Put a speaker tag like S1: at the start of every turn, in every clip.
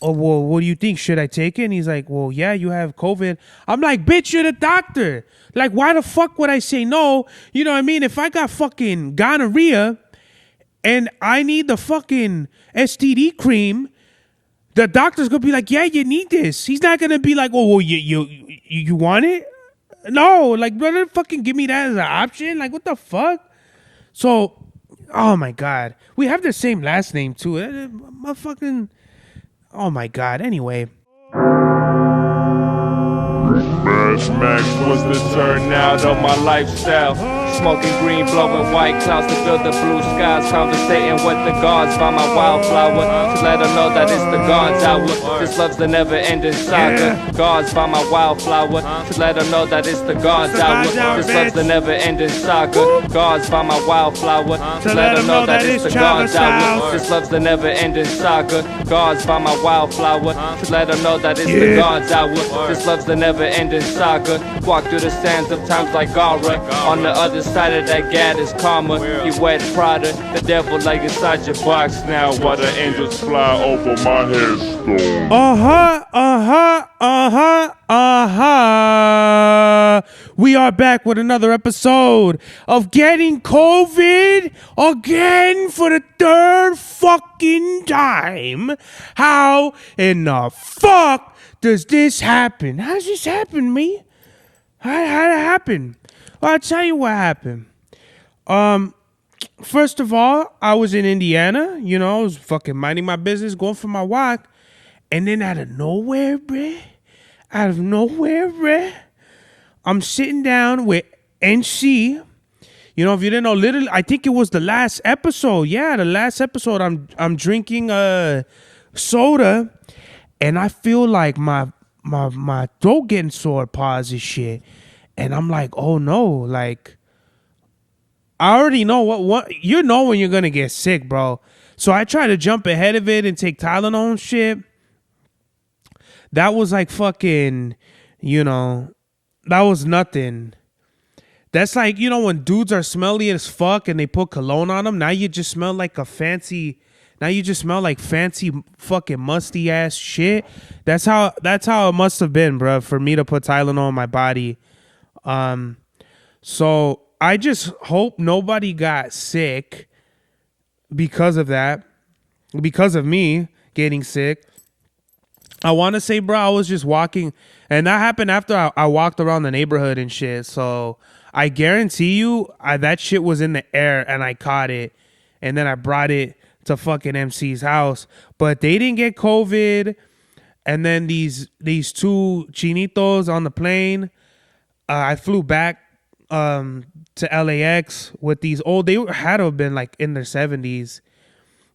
S1: oh, well, what do you think? Should I take it? And he's like, well, yeah, you have COVID. I'm like, bitch, you're the doctor. Like, why the fuck would I say no? You know what I mean? If I got fucking gonorrhea and I need the fucking STD cream, the doctor's gonna be like, yeah, you need this. He's not gonna be like, oh, well, you want it? No, like, brother, fucking give me that as an option. Like, what the fuck? So, oh my god, we have the same last name too. Motherfucking, oh my god. Anyway,
S2: Mad Max was the turnout of my lifestyle. Smoking green, blowing white clouds to fill the blue skies. Conversating with the gods by my wildflower to let them know that it's the God's hour. This love's the never-ending saga. Gods by my wildflower to let them know that it's the God's hour. This love's the never-ending saga. Gods by my wildflower to let them know that it's the God's hour. This love's the never-ending saga. Gods by my wildflower to let them know that it's the God's hour. This love's the never-ending saga. Walk through the sands of times like Gara. On the other side of that gad is karma. You wet Prada, the devil like inside your box now. While the angels fly over my headstone.
S1: We are back with another episode of Getting COVID again for the third fucking time. How in the fuck does this happen? How's this happen, me? How'd it happen? Well, I'll tell you what happened. First of all, I was in Indiana. You know, I was fucking minding my business, going for my walk. And then out of nowhere, bruh, I'm sitting down with NC. You know, if you didn't know, literally, I think it was the last episode. Yeah, the last episode. I'm drinking soda, and I feel like my throat getting sore, pause and shit. And I'm like, oh no, like, I already know what you know when you're gonna get sick, bro. So I try to jump ahead of it and take Tylenol and shit. That was like fucking, you know, that was nothing. That's like, you know, when dudes are smelly as fuck and they put cologne on them. Now you just smell like fancy fucking musty ass shit. That's how it must have been, bro, for me to put Tylenol on my body. So I just hope nobody got sick because of that, because of me getting sick. I want to say, bro, I was just walking, and that happened after I walked around the neighborhood and shit. So I guarantee you that shit was in the air and I caught it, and then I brought it to fucking MC's house. But they didn't get COVID. And then these two chinitos on the plane, I flew back to LAX with these had to have been like in their 70s.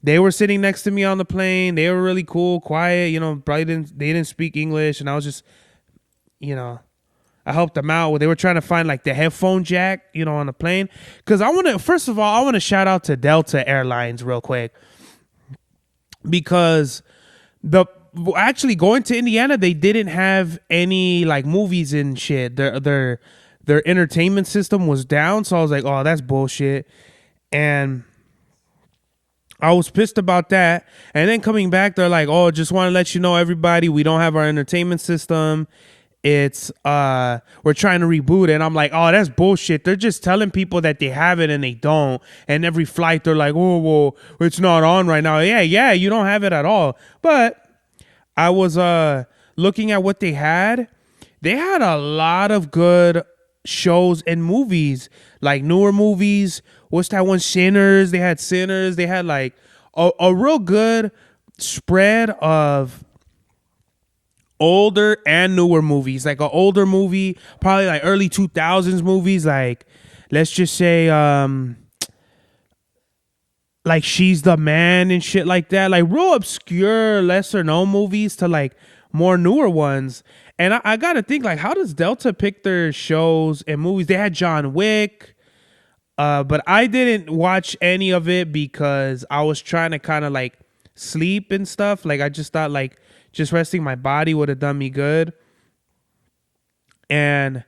S1: They were sitting next to me on the plane. They were really cool, quiet, you know, they didn't speak English, and I was just, you know, I helped them out. They were trying to find like the headphone jack, you know, on the plane. Cause first of all, I want to shout out to Delta Airlines real quick. Because actually going to Indiana, they didn't have any like movies and shit. Their entertainment system was down, so I was like, oh, that's bullshit. And I was pissed about that. And then coming back, they're like, oh, just want to let you know, everybody, we don't have our entertainment system. It's we're trying to reboot it. And I'm like, oh, that's bullshit. They're just telling people that they have it and they don't. And every flight they're like, oh, well, it's not on right now. Yeah, you don't have it at all. But I was looking at what they had. They had a lot of good shows and movies, like newer movies. What's that one? Sinners. They had Sinners. They had like a real good spread of older and newer movies. Like an older movie, probably like early 2000s movies, like let's just say like She's the Man and shit like that. Like real obscure, lesser known movies to like more newer ones. And I gotta think, like, how does Delta pick their shows and movies? They had John Wick, but I didn't watch any of it because I was trying to kind of like sleep and stuff. Like I just thought like just resting my body would have done me good. And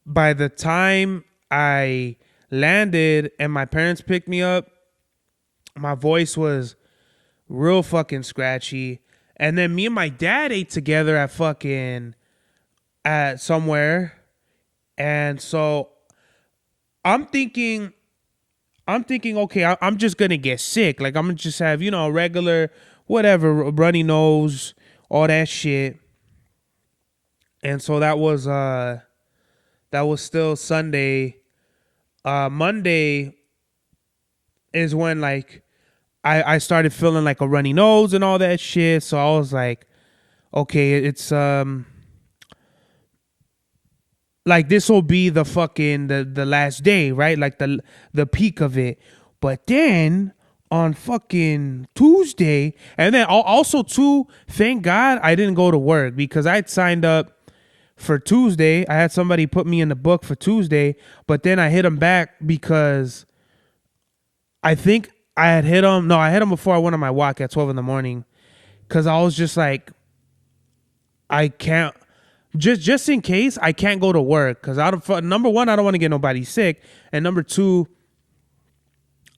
S1: by the time I landed and my parents picked me up, my voice was real fucking scratchy. And then me and my dad ate together at somewhere. And so I'm thinking, okay, I'm just gonna get sick. Like I'm gonna just have, a regular, whatever, runny nose, all that shit. And so that was still Sunday. Monday is when like I started feeling like a runny nose and all that shit. So I was like, okay, it's like this will be the fucking the last day, right? Like the peak of it. But then on fucking Tuesday, and then also too, thank God I didn't go to work because I'd signed up for Tuesday. I had somebody put me in the book for Tuesday, but then I hit them back because I think I had hit them. No, I hit them before I went on my walk at 12 in the morning because I was just like, I can't. Just in case I can't go to work because number one, I don't want to get nobody sick, and number two,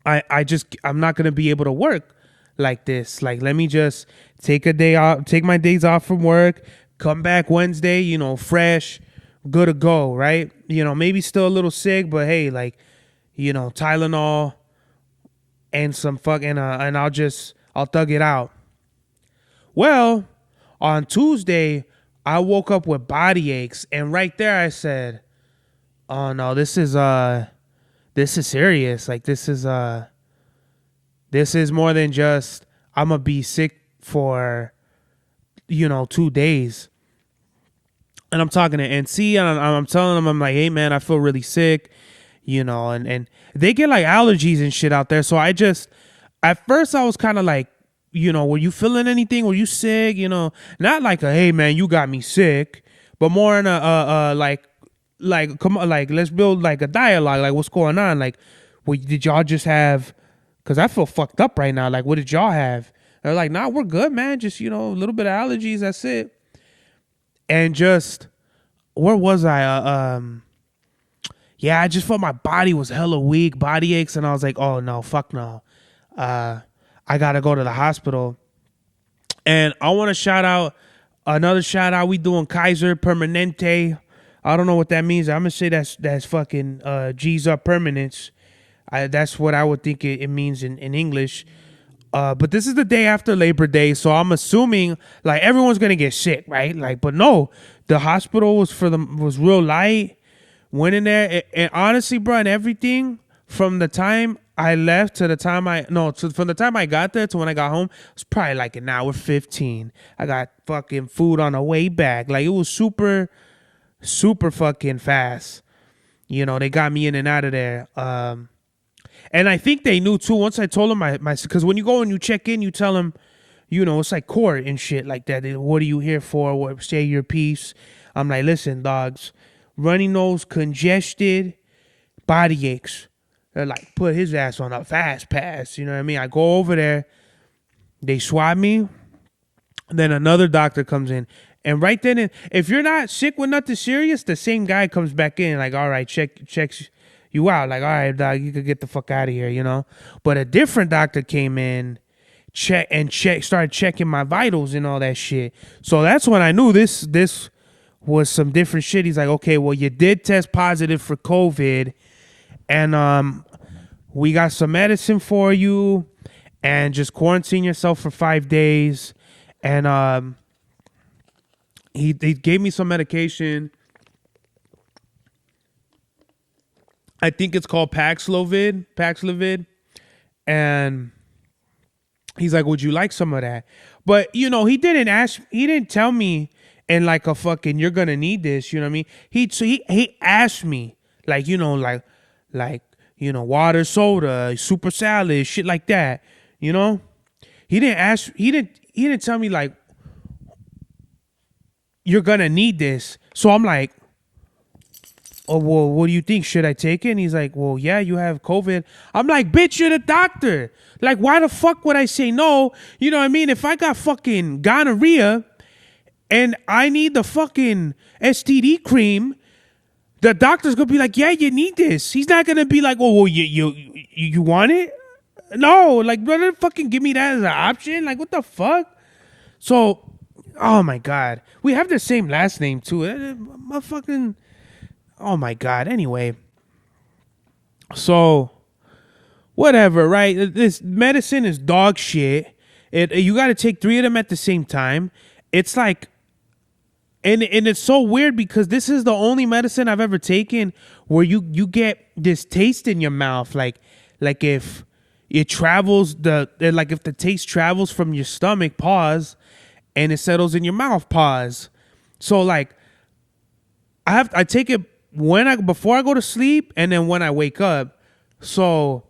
S1: I'm not gonna be able to work like this. Like, let me just take a day off, take my days off from work, come back Wednesday, fresh, good to go, right? Maybe still a little sick, but hey, like, Tylenol and some and I'll thug it out. Well, on Tuesday, I woke up with body aches, and right there I said, "Oh no, this is serious. Like this is more than just I'm gonna be sick for 2 days." And I'm talking to NC, and I'm telling them, I'm like, "Hey man, I feel really sick," and they get like allergies and shit out there. So at first I was kind of like, were you feeling anything? Were you sick? Not like hey man, you got me sick, but more in a like come on, like let's build like a dialogue. Like what's going on? Like, did y'all just have? Because I feel fucked up right now. Like what did y'all have? They're like, nah, we're good, man. Just a little bit of allergies. That's it. And just where was I? Yeah, I just felt my body was hella weak, body aches, and I was like, oh no, fuck no. I gotta go to the hospital. And I want to another shout out. We doing Kaiser Permanente. I don't know what that means. I'm gonna say that's fucking G's up permanence. That's what I would think it means in English. But this is the day after Labor Day, so I'm assuming like everyone's gonna get sick, right? Like, but no, the hospital was real light. Went in there, and honestly, bro, and everything from the time I left to the time from the time I got there to when I got home, it was probably like an hour 15. I got fucking food on the way back. Like it was super, super fucking fast. They got me in and out of there. And I think they knew too. Once I told them my because when you go and you check in, you tell them, it's like court and shit like that. What are you here for? Say your piece. I'm like, listen, dogs, runny nose, congested, body aches. They're like, put his ass on a fast pass. You know what I mean? I go over there, they swab me, then another doctor comes in. And right then, if you're not sick with nothing serious, the same guy comes back in, like, all right, checks you out. Like, all right, dog, you could get the fuck out of here, But a different doctor came in, started checking my vitals and all that shit. So that's when I knew this was some different shit. He's like, okay, well, you did test positive for COVID, and we got some medicine for you, and just quarantine yourself for 5 days. And he gave me some medication. I think it's called Paxlovid. And he's like, would you like some of that? But, he didn't tell me in like a fucking, you're going to need this, you know what I mean? He asked me, like, water, soda, super salad, shit like that, He didn't tell me like, you're going to need this. So I'm like, oh, well, what do you think? Should I take it? And he's like, well, yeah, you have COVID. I'm like, bitch, you're the doctor. Like, why the fuck would I say no? You know what I mean? If I got fucking gonorrhea and I need the fucking STD cream, the doctor's going to be like, yeah, you need this. He's not going to be like, oh, well, you want it? No, like, brother, fucking give me that as an option. Like, what the fuck? So, oh my God. We have the same last name too. My fucking, oh my God. Anyway. So, whatever, right? This medicine is dog shit. You got to take 3 of them at the same time. It's like, and it's so weird because this is the only medicine I've ever taken where you get this taste in your mouth, like if it travels like if the taste travels from your stomach, pause, and it settles in your mouth, pause. So like, I take it before I go to sleep and then when I wake up. So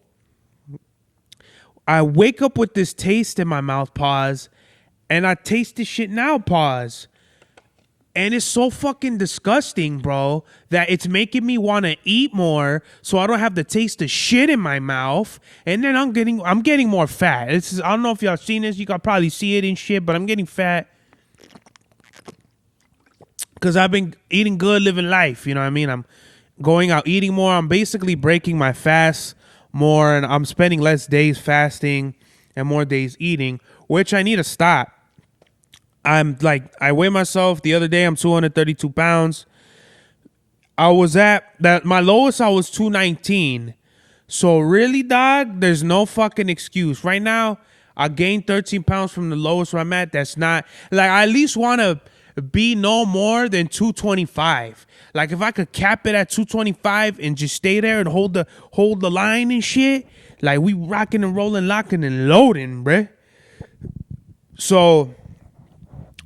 S1: I wake up with this taste in my mouth, pause, and I taste this shit now, pause. And it's so fucking disgusting, bro, that it's making me want to eat more so I don't have the taste of shit in my mouth. And then I'm getting more fat. I don't know if y'all seen this. You can probably see it and shit, but I'm getting fat because I've been eating good, living life. You know what I mean? I'm going out eating more. I'm basically breaking my fast more, and I'm spending less days fasting and more days eating, which I need to stop. I weigh myself the other day. I'm 232 pounds. I was my lowest, I was 219. So really, dog, there's no fucking excuse. Right now, I gained 13 pounds from the lowest where I'm at. That's not, like, I at least want to be no more than 225. Like, if I could cap it at 225 and just stay there and hold the line and shit, like, we rocking and rolling, locking and loading, bruh. So,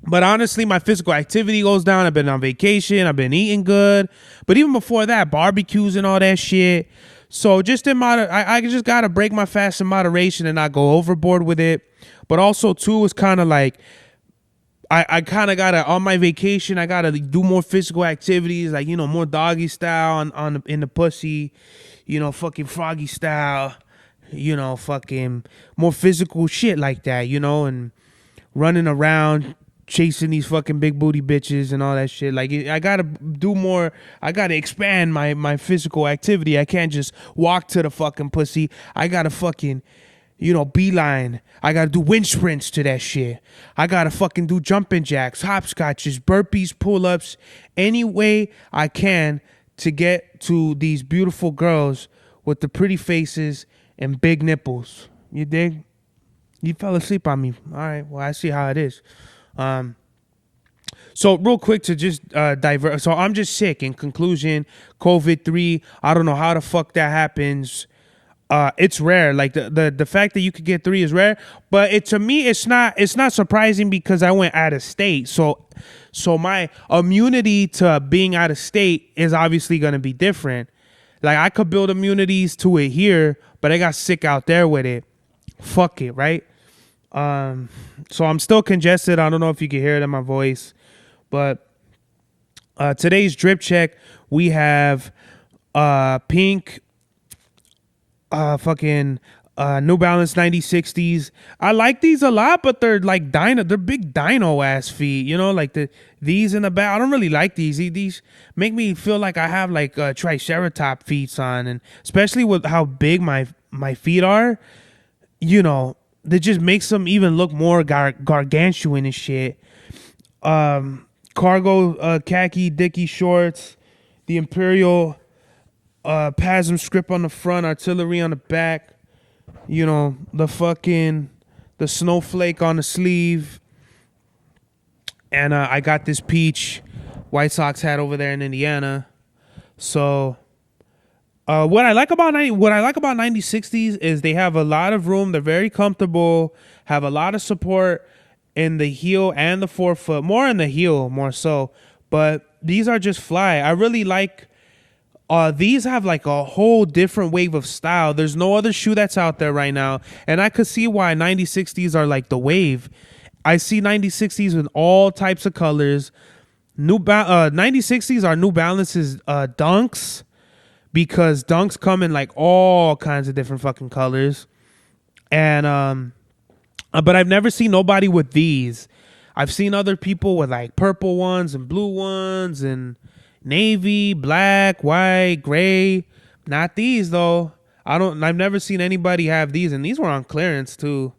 S1: but honestly, my physical activity goes down. I've been on vacation. I've been eating good. But even before that, barbecues and all that shit. So just I just got to break my fast in moderation and not go overboard with it. But also, too, it's kind of like I kind of got to, on my vacation, I got to do more physical activities, like, more doggy style in the pussy, fucking froggy style, fucking more physical shit like that, and running around, chasing these fucking big booty bitches and all that shit. Like, I gotta do more. I gotta expand my physical activity. I can't just walk to the fucking pussy. I gotta fucking, beeline. I gotta do wind sprints to that shit. I gotta fucking do jumping jacks, hopscotches, burpees, pull-ups, any way I can to get to these beautiful girls with the pretty faces and big nipples. You dig? You fell asleep on me. All right, well, I see how it is. So real quick to just divert. So I'm just sick. In conclusion, COVID-3. I don't know how the fuck that happens. It's rare. Like the fact that you could get 3 is rare. But to me, it's not surprising because I went out of state. So my immunity to being out of state is obviously going to be different. Like, I could build immunities to it here, but I got sick out there with it. Fuck it, right? So I'm still congested. I don't know if you can hear it in my voice, but today's drip check, we have pink fucking New Balance 9060s. I like these a lot, but they're like they're big dino ass feet, like these in the back. I don't really like these. These make me feel like I have like triceratop feet on, and especially with how big my feet are, that just makes them even look more gargantuan and shit. Cargo khaki dicky shorts, the Imperial PASM script on the front, artillery on the back, the snowflake on the sleeve. And I got this peach White Sox hat over there in Indiana. So what I like about 9060s is they have a lot of room. They're very comfortable, have a lot of support in the heel and the forefoot, more in the heel, more so. But these are just fly. I really like these have like a whole different wave of style. There's no other shoe that's out there right now. And I could see why 9060s are like the wave. I see 9060s with all types of colors. 9060s are New Balance's Dunks, because Dunks come in like all kinds of different fucking colors. And but I've never seen nobody with these. I've seen other people with like purple ones and blue ones and navy, black, white, gray. Not these though. I've never seen anybody have these, and these were on clearance too.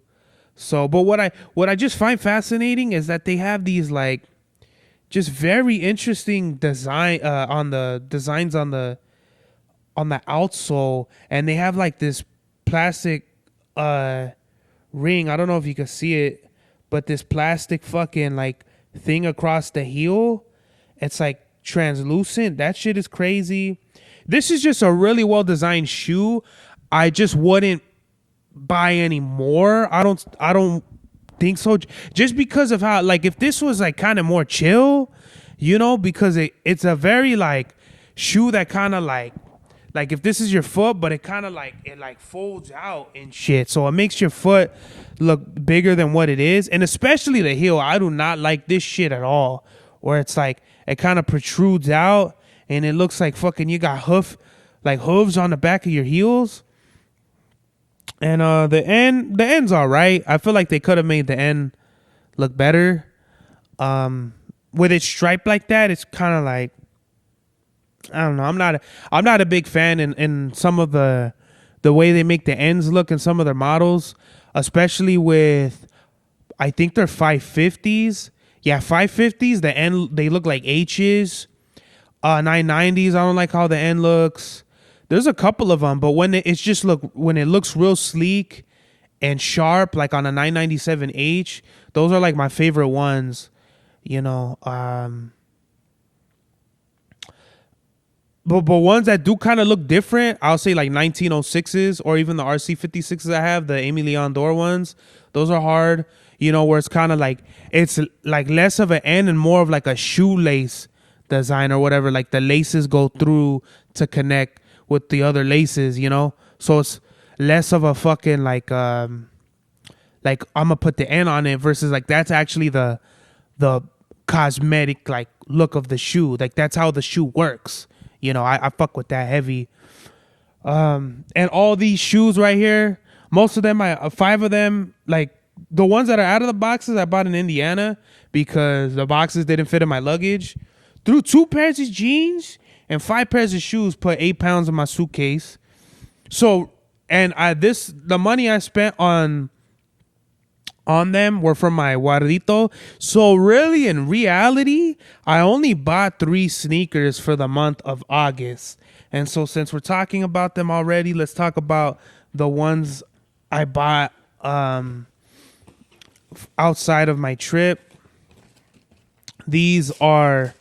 S1: So, but what I just find fascinating is that they have these like just very interesting on the designs on the outsole, and they have like this plastic ring. I don't know if you can see it, but this plastic fucking like thing across the heel. It's like translucent. That shit is crazy. This is just a really well designed shoe. I just wouldn't buy any more. I don't think so. Just because of how, like, if this was like kind of more chill, because it's a very like shoe that kind of like if this is your foot, but it kind of like it like folds out and shit, so it makes your foot look bigger than what it is. And especially the heel, I do not like this shit at all, where it's like it kind of protrudes out and it looks like fucking you got hooves on the back of your heels. And the end's all right. I feel like they could have made the end look better. With it striped like that, it's kind of like, I don't know. I'm not a big fan in some of the way they make the ends look in some of their models, especially with, I think they're 550s. Yeah, 550s. The end, they look like H's. 990s. I don't like how the end looks. There's a couple of them, but when when it looks real sleek and sharp, like on a 997H, those are like my favorite ones. But ones that do kind of look different, I'll say like 1906s or even the RC56s I have, the Amy Leon Dore ones. Those are hard, where it's kind of like, it's like less of an N and more of like a shoelace design or whatever. Like the laces go through to connect with the other laces, So it's less of a fucking like I'm gonna put the N on it versus like that's actually the cosmetic like look of the shoe. Like that's how the shoe works. I fuck with that heavy. And all these shoes right here, most of them, 5 of them, like the ones that are out of the boxes, I bought in Indiana because the boxes didn't fit in my luggage. Threw 2 pairs of jeans and 5 pairs of shoes, put 8 pounds in my suitcase. So, and the money I spent on them were from my guardito. So really, in reality, I only bought 3 sneakers for the month of August. And so since we're talking about them already, let's talk about the ones I bought outside of my trip. These are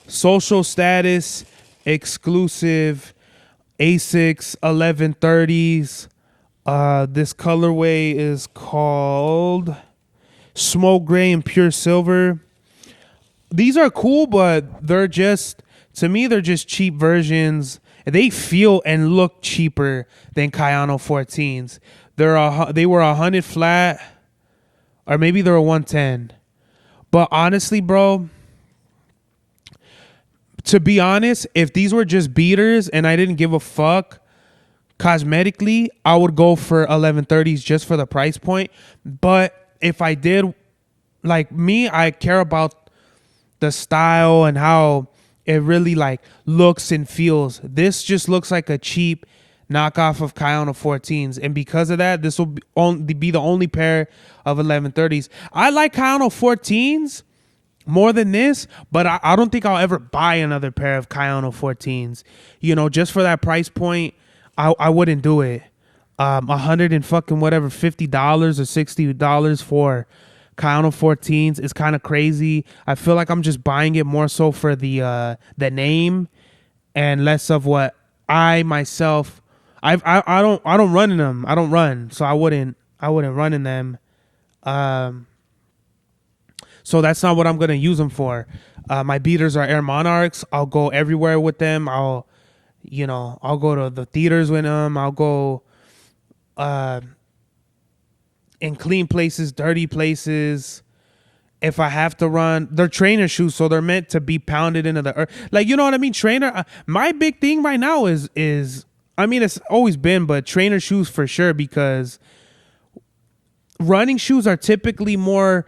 S1: Social Status exclusive Asics 1130s. This colorway is called Smoke Gray and Pure Silver. These are cool, but they're just cheap versions. They feel and look cheaper than Kayano 14s. They were 100 flat, or maybe they were 110. But honestly, bro, to be honest, if these were just beaters and I didn't give a fuck cosmetically, I would go for 1130s just for the price point. But if I did, like me, I care about the style and how it really like looks and feels. This just looks like a cheap knockoff of Kayano 14s, and because of that, this will be the only pair of 1130s. I like Kayano 14s more than this, but I don't think I'll ever buy another pair of Kayano 14s. Just for that price point, I wouldn't do it. $100 and fucking whatever, $50 or $60 for Kayano 14s is kind of crazy. I feel like I'm just buying it more so for the name and less of what I myself. I don't run in them. I don't run, so I wouldn't run in them. So that's not what I'm gonna use them for. My beaters are Air Monarchs. I'll go everywhere with them. I'll go to the theaters with them. I'll go in clean places, dirty places. If I have to run, they're trainer shoes, so they're meant to be pounded into the earth. Like, you know what I mean? Trainer. My big thing right now is I mean, it's always been, but trainer shoes for sure, because running shoes are typically more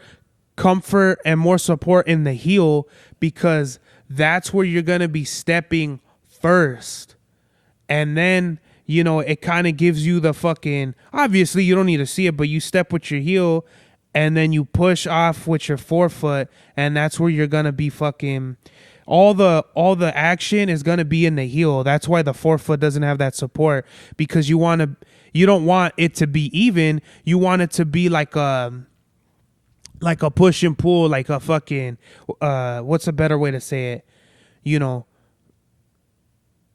S1: comfort and more support in the heel, because that's where you're going to be stepping first. And then, you know, it kind of gives you the fucking, obviously you don't need to see it, but you step with your heel and then you push off with your forefoot, and that's where you're gonna be fucking, all the action is gonna be in the heel. That's why the forefoot doesn't have that support, because you don't want it to be even. You want it to be like a push and pull, like a fucking what's a better way to say it? You know,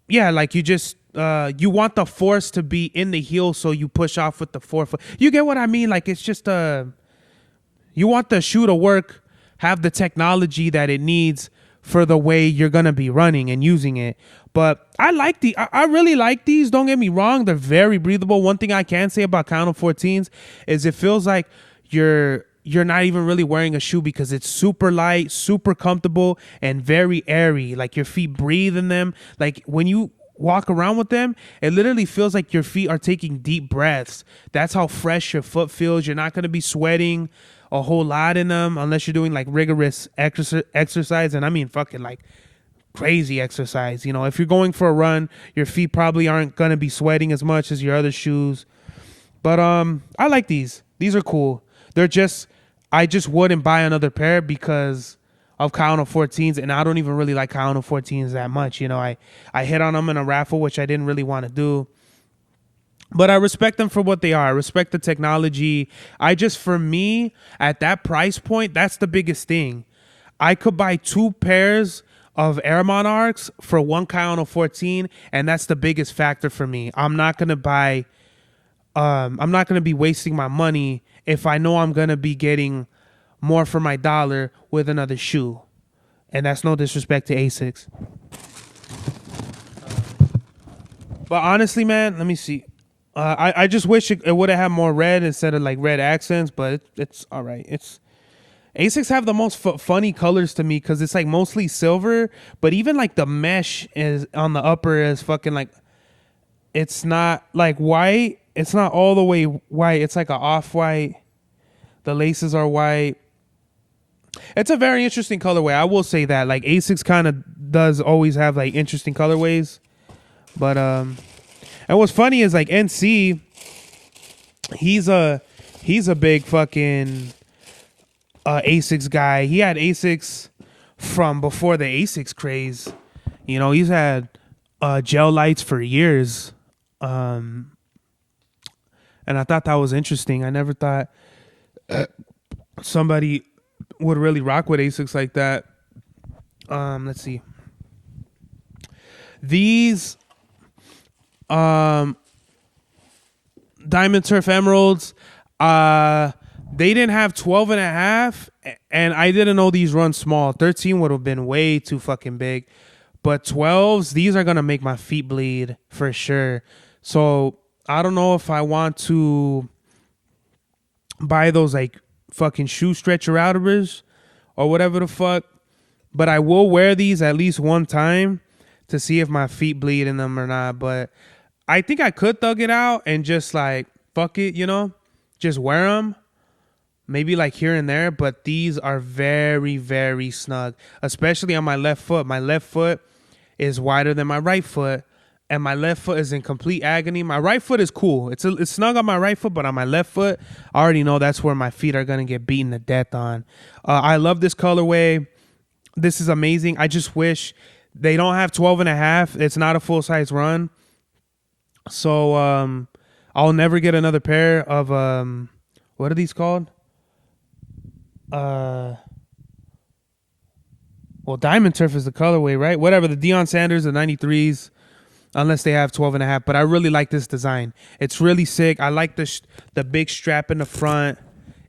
S1: yeah, like you just you want the force to be in the heel, so you push off with the forefoot. You get what I mean? Like it's just you want the shoe to work, have the technology that it needs for the way you're gonna be running and using it. But I really like these. Don't get me wrong, they're very breathable. One thing I can say about Kayano 14s is it feels like you're not even really wearing a shoe, because it's super light, super comfortable, and very airy. Like your feet breathe in them. Like when you walk around with them, it literally feels like your feet are taking deep breaths. That's how fresh your foot feels. You're not going to be sweating a whole lot in them unless you're doing like rigorous exercise. And I mean fucking like crazy exercise. You know, if you're going for a run, your feet probably aren't going to be sweating as much as your other shoes. But I like these. These are cool. I just wouldn't buy another pair because of Kayano 14s, and I don't even really like Kayano 14s that much. You know, I hit on them in a raffle, which I didn't really want to do. But I respect them for what they are. I respect the technology. For me, at that price point, that's the biggest thing. I could buy 2 pairs of Air Monarchs for one Kayano 14, and that's the biggest factor for me. I'm not going to be wasting my money if I know I'm going to be getting more for my dollar with another shoe. And that's no disrespect to Asics. But honestly, man, let me see. I just wish it would have had more red instead of like red accents, but it's all right. Asics have the most funny colors to me because it's like mostly silver, but even like the mesh is on the upper is fucking like, it's not like white. It's not all the way white. It's like an off-white. The laces are white. It's a very interesting colorway. I will say that. Like Asics kind of does always have like interesting colorways. But and what's funny is like NC, he's a big fucking Asics guy. He had Asics from before the Asics craze. You know, he's had gel lights for years. And I thought that was interesting. I never thought somebody would really rock with Asics like that. Let's see. These Diamond Turf Emeralds, they didn't have 12 and a half, and I didn't know these run small. 13 would have been way too fucking big. But 12s, these are going to make my feet bleed for sure. So I don't know if I want to buy those like fucking shoe stretcher outers or whatever the fuck. But I will wear these at least one time to see if my feet bleed in them or not. But I think I could thug it out and just like, fuck it, you know, just wear them. Maybe like here and there. But these are very, very snug, especially on my left foot. My left foot is wider than my right foot, and my left foot is in complete agony. My right foot is cool. It's snug on my right foot, but on my left foot, I already know that's where my feet are going to get beaten to death on. I love this colorway. This is amazing. I just wish they don't have 12 and a half. It's not a full-size run. So I'll never get another pair of, what are these called? Well, Diamond Turf is the colorway, right? Whatever, the Deion Sanders, the 93s, unless they have 12 and a half. But I really like this design. It's really sick. I like the big strap in the front.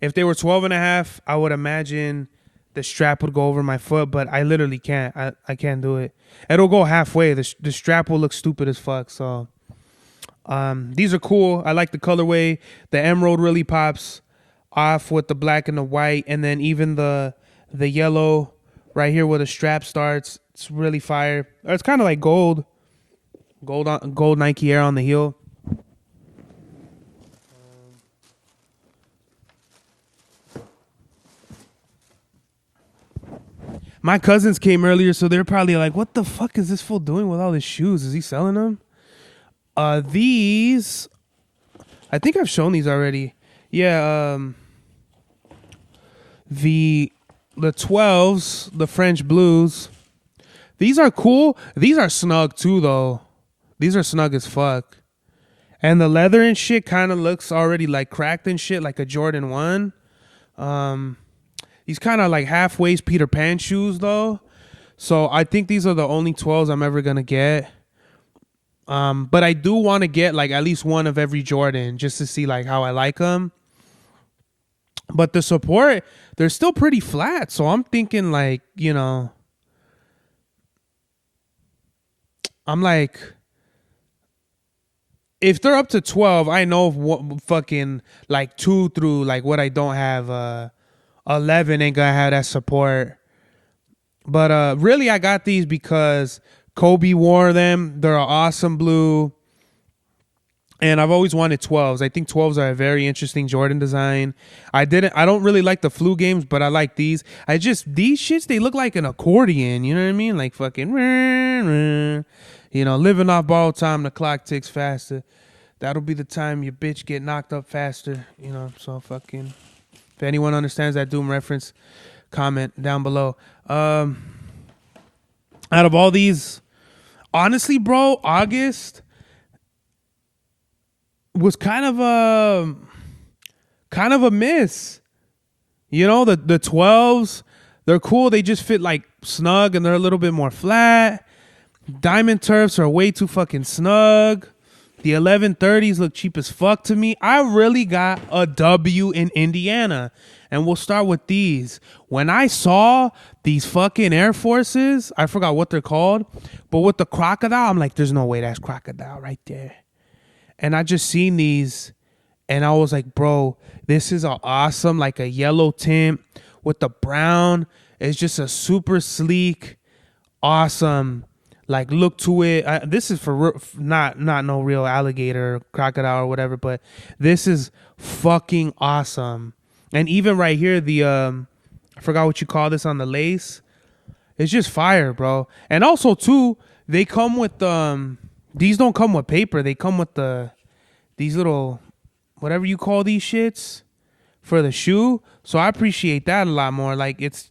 S1: If they were 12 and a half, I would imagine the strap would go over my foot, but I literally can't. I can't do it. It'll go halfway. The strap will look stupid as fuck. So these are cool. I like the colorway. The emerald really pops off with the black and the white, and then even the yellow right here where the strap starts. It's really fire. It's kind of like gold Nike Air on the heel. My cousins came earlier, so they're probably like, what the fuck is this fool doing with all his shoes? Is he selling them? These, I think I've shown these already. Yeah, the 12s, the French blues. These are cool. These are snug too, though. These are snug as fuck. And the leather and shit kind of looks already like cracked and shit, like a Jordan 1. These kind of like half-waist Peter Pan shoes, though. So I think these are the only 12s I'm ever going to get. But I do want to get like at least one of every Jordan just to see like how I like them. But the support, they're still pretty flat. So I'm thinking like, you know, I'm like, if they're up to 12, I know what fucking like 2 through like what I don't have, 11 ain't gonna have that support. But really I got these because Kobe wore them. They're an awesome blue. And I've always wanted 12s. I think 12s are a very interesting Jordan design. I don't really like the flu games, but I like these. These shits, they look like an accordion. You know what I mean? Like fucking, you know, living off borrowed time, the clock ticks faster. That'll be the time your bitch get knocked up faster. You know, so fucking, if anyone understands that Doom reference, comment down below. Out of all these, honestly, bro, August was kind of a miss. You know, the 12s, they're cool. They just fit like snug and they're a little bit more flat. Diamond Turfs are way too fucking snug. The 1130s look cheap as fuck to me. I really got a W in Indiana. And we'll start with these. When I saw these fucking Air Forces, I forgot what they're called, but with the crocodile, I'm like, there's no way that's crocodile right there. And I just seen these and I was like, bro, this is awesome, like a yellow tint with the brown. It's just a super sleek, awesome, like look to it. This is for not no real alligator, crocodile or whatever, but this is fucking awesome. And even right here, the I forgot what you call this on the lace. It's just fire, bro. And also too, they come with these don't come with paper. They come with these little, whatever you call these shits for the shoe. So I appreciate that a lot more. Like it's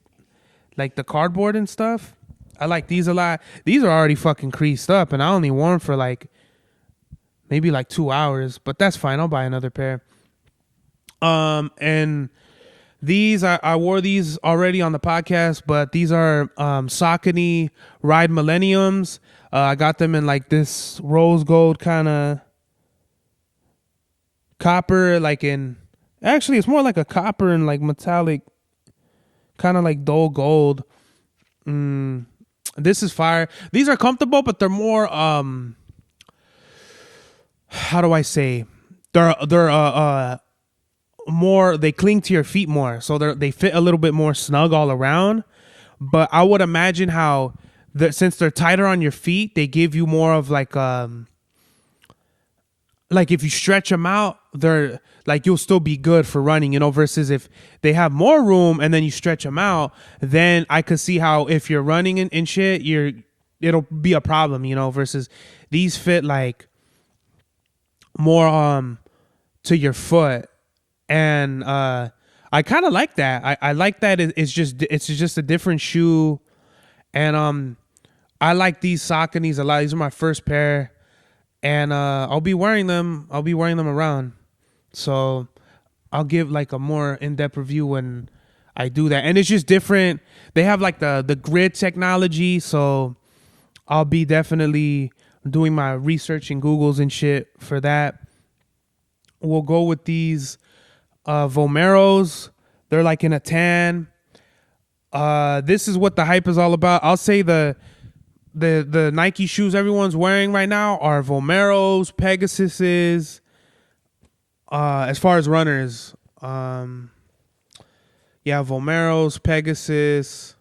S1: like the cardboard and stuff. I like these a lot. These are already fucking creased up and I only wore them for like maybe like 2 hours, but that's fine. I'll buy another pair. And these, I wore these already on the podcast, but these are Saucony Ride Millenniums. I got them in like this rose gold kind of copper, actually it's more like a copper and like metallic, kind of like dull gold. This is fire. These are comfortable, but they're more, how do I say? They're more, they cling to your feet more. So they fit a little bit more snug all around. But I would imagine how since they're tighter on your feet, they give you more of like if you stretch them out, they're like, you'll still be good for running, you know, versus if they have more room and then you stretch them out, then I could see how if you're running and shit, it'll be a problem, you know, versus these fit like more to your foot. And I kind of like that. I like that it's just a different shoe. And I like these Sauconys a lot. These are my first pair. And I'll be wearing them around. So I'll give like a more in-depth review when I do that. And it's just different. They have like the grid technology. So I'll be definitely doing my research and Googles and shit for that. We'll go with these Vomeros. They're like in a tan. This is what the hype is all about. I'll say the Nike shoes everyone's wearing right now are Vomeros, Pegasuses. As far as runners, Vomeros, Pegasus.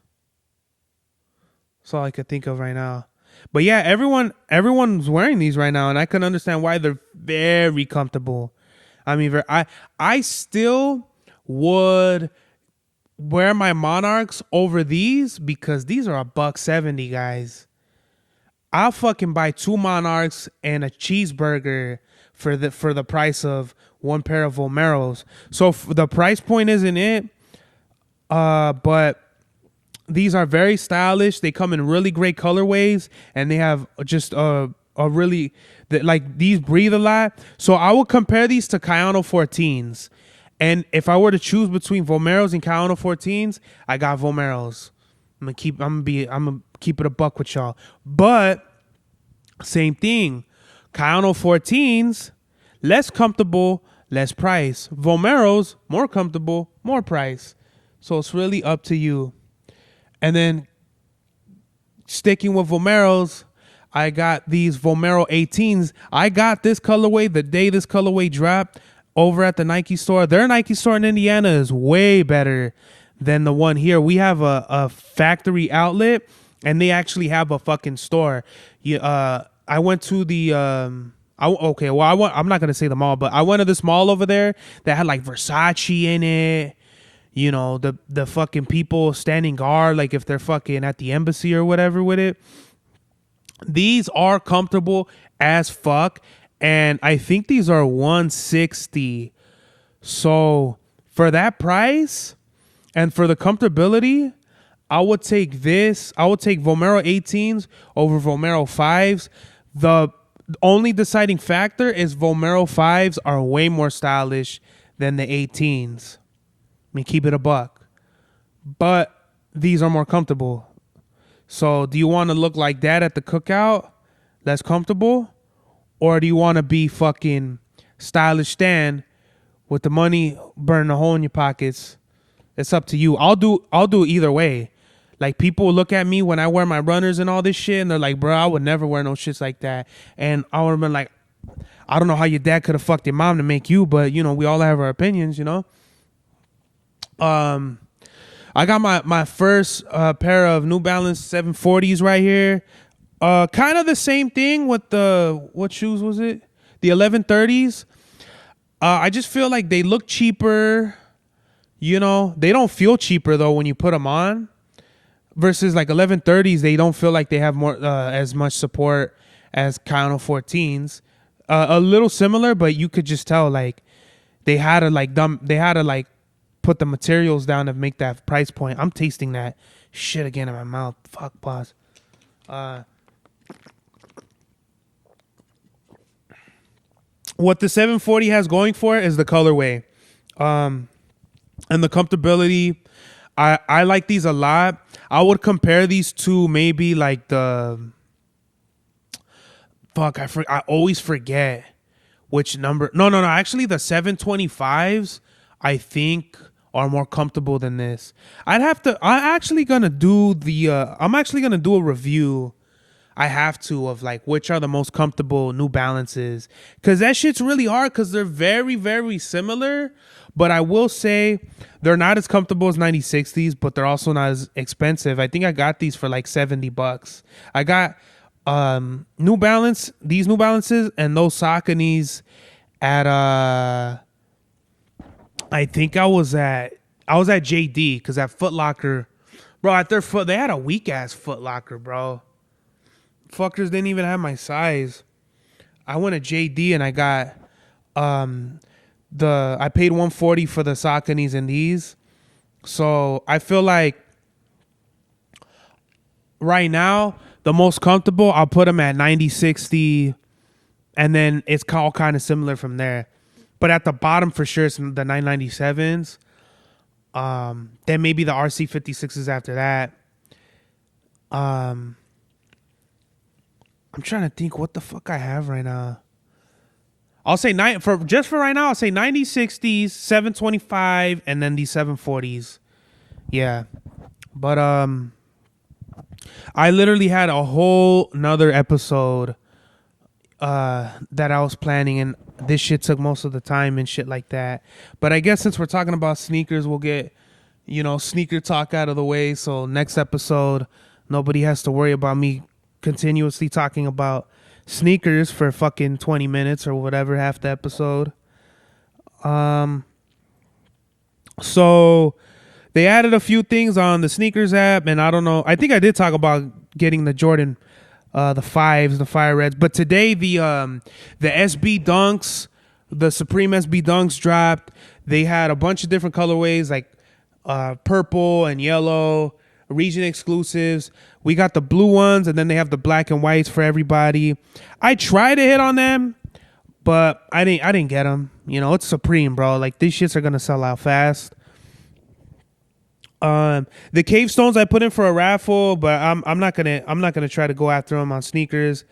S1: That's all I could think of right now. But yeah, everyone's wearing these right now, and I can understand why they're very comfortable. I mean, I still would wear my Monarchs over these because these are $170, guys. I'll fucking buy 2 Monarchs and a cheeseburger for the price of one pair of Vomeros. So the price point isn't it, but these are very stylish. They come in really great colorways, and they have just a really like these breathe a lot. So I would compare these to Kayano 14s. And if I were to choose between Vomeros and Kayano 14s, I got Vomeros. I'm gonna keep it a buck with y'all. But same thing. Kayano 14s, less comfortable, less price. Vomeros, more comfortable, more price. So it's really up to you. And then sticking with Vomeros, I got these Vomero 18s. I got this colorway the day this colorway dropped over at the Nike store. Their Nike store in Indiana is way better than the one here. We have a factory outlet, and they actually have a fucking store. I went to the I'm not gonna say the mall, but I went to this mall over there that had like Versace in it. You know, the fucking people standing guard, like if they're fucking at the embassy or whatever with it. These are comfortable as fuck, and I think these are $160. So for that price and for the comfortability, I would take this. I would take Vomero 18s over Vomero 5s. The only deciding factor is Vomero 5s are way more stylish than the 18s. I mean, keep it a buck. But these are more comfortable. So do you want to look like that at the cookout? That's comfortable? Or do you want to be fucking stylish Stan with the money burning a hole in your pockets? It's up to you. I'll do either way. Like, people look at me when I wear my runners and all this shit, and they're like, bro, I would never wear no shits like that. And I would have been like, I don't know how your dad could have fucked your mom to make you, but, you know, we all have our opinions, you know? I got my first pair of New Balance 740s right here. Kind of the same thing with what shoes was it? The 1130s. I just feel like they look cheaper. You know, they don't feel cheaper though when you put them on. Versus like 1130s, they don't feel like they have more as much support as Kayano 14s. A little similar, but you could just tell like they had to put the materials down to make that price point. I'm tasting that shit again in my mouth. Fuck, pause. What the 740 has going for it is the colorway, and the comfortability. I like these a lot. I would compare these to maybe like the I always forget which number. No. Actually, the 725s I think are more comfortable than this. I'm actually gonna do a review. I have to of like which are the most comfortable New Balances, because that shit's really hard because they're very, very similar. But I will say they're not as comfortable as 9060s, but they're also not as expensive. I think I got these for like $70. I got these New Balances and those Sauconys at I think I was at JD, because at Foot Locker, bro, they had a weak ass Foot Locker, bro. Fuckers didn't even have my size. I went to JD and I got I paid $140 for the Sauconys and these. So I feel like right now the most comfortable, I'll put them at 9060, and then it's all kind of similar from there. But at the bottom for sure it's the 997s. Then maybe the RC56s after that. I'm trying to think what the fuck I have right now. I'll say for right now, I'll say 9060s, 725, and then these 740s. Yeah. But I literally had a whole nother episode that I was planning, and this shit took most of the time and shit like that. But I guess since we're talking about sneakers, we'll get, sneaker talk out of the way. So next episode, nobody has to worry about me continuously talking about sneakers for fucking 20 minutes or whatever, half the episode. So they added a few things on the sneakers app, and I don't know, I think I did talk about getting the Jordan the fives, the fire reds. But today the SB Dunks, the Supreme SB Dunks dropped. They had a bunch of different colorways like purple and yellow, region exclusives. We got the blue ones, and then they have the black and whites for everybody. I tried to hit on them, but I didn't get them. You know, it's Supreme, bro. Like, these shits are gonna sell out fast. The Cave Stones I put in for a raffle, but I'm not gonna try to go after them on sneakers.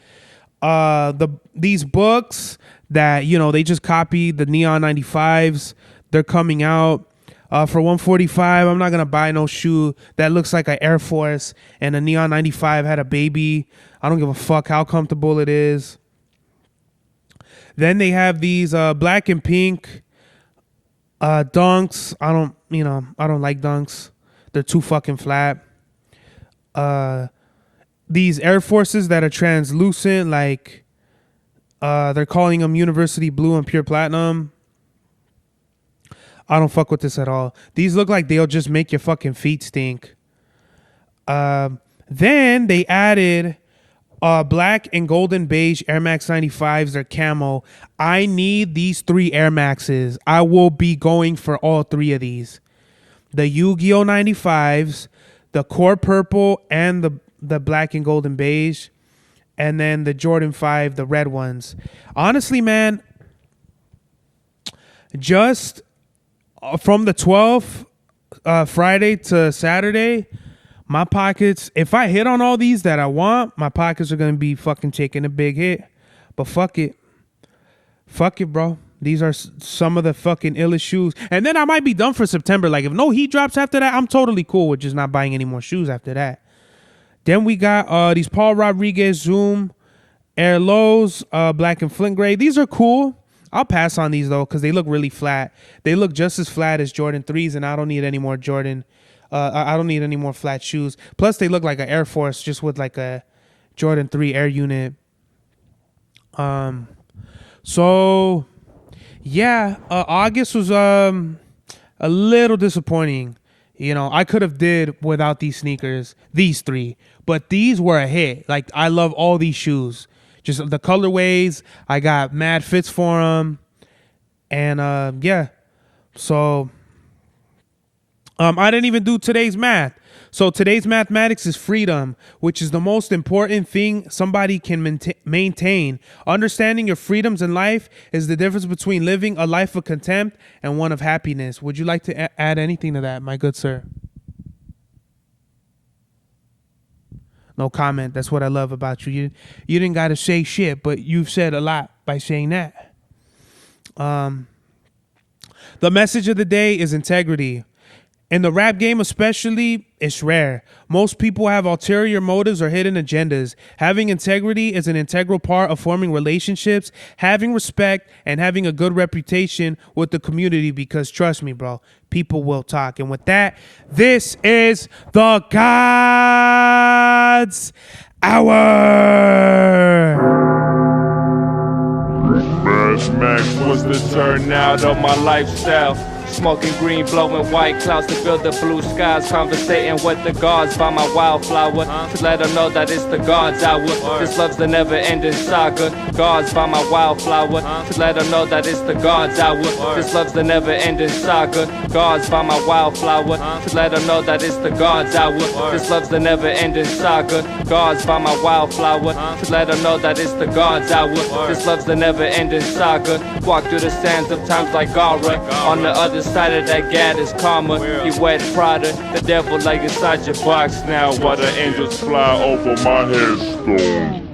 S1: These books that, you know, they just copied the Neon 95s. They're coming out. For $145, I'm not gonna buy no shoe that looks like an Air Force and a Neon 95 had a baby. I don't give a fuck how comfortable it is. Then they have these black and pink Dunks. I don't like Dunks. They're too fucking flat. These Air Forces that are translucent, like they're calling them University Blue and Pure Platinum. I don't fuck with this at all. These look like they'll just make your fucking feet stink. Then they added black and golden beige Air Max 95s. They're camo. I need these 3 Air Maxes. I will be going for all 3 of these. The Yu-Gi-Oh 95s, the Core Purple, and the black and golden beige, and then the Jordan 5, the red ones. Honestly, man, just from the 12th, Friday to Saturday, my pockets, if I hit on all these that I want, my pockets are going to be fucking taking a big hit. But fuck it. Fuck it, bro. These are some of the fucking illest shoes. And then I might be done for September. Like, if no heat drops after that, I'm totally cool with just not buying any more shoes after that. Then we got these Paul Rodriguez Zoom Air Lows, black and flint gray. These are cool. I'll pass on these, though, because they look really flat. They look just as flat as Jordan 3s, and I don't need any more Jordan. I don't need any more flat shoes. Plus, they look like an Air Force just with, like, a Jordan 3 Air unit. So, yeah, August was a little disappointing. You know, I could have did without these sneakers, these 3. But these were a hit. Like, I love all these shoes. Just the colorways, I got mad fits for them. And, yeah. So, I didn't even do today's math. So today's mathematics is freedom, which is the most important thing somebody can maintain. Understanding your freedoms in life is the difference between living a life of contempt and one of happiness. Would you like to add anything to that, my good sir? No comment. That's what I love about you. You didn't got to say shit, but you've said a lot by saying that. The message of the day is integrity. In the rap game especially, it's rare. Most people have ulterior motives or hidden agendas. Having integrity is an integral part of forming relationships, having respect, and having a good reputation with the community because, trust me, bro, people will talk. And with that, this is the God's Hour.
S2: Mad Max was the turnout of my lifestyle. Smoking green, blowing white clouds to build the blue skies. Conversating with the gods by my wildflower to let them know that it's the God's hour. This love's the never-ending saga. Gods by my wildflower to let them know that it's the God's hour. This love's the never-ending saga. Gods by my wildflower to let them know that it's the God's hour. This love's the never-ending saga. Gods by my wildflower to let them know that it's the God's hour. This love's the never-ending saga. Walk through the sands of times like Gara. On the other side of that gad is karma. You wet Prada, the devil like inside your box now.
S3: While the angels fly over my headstone.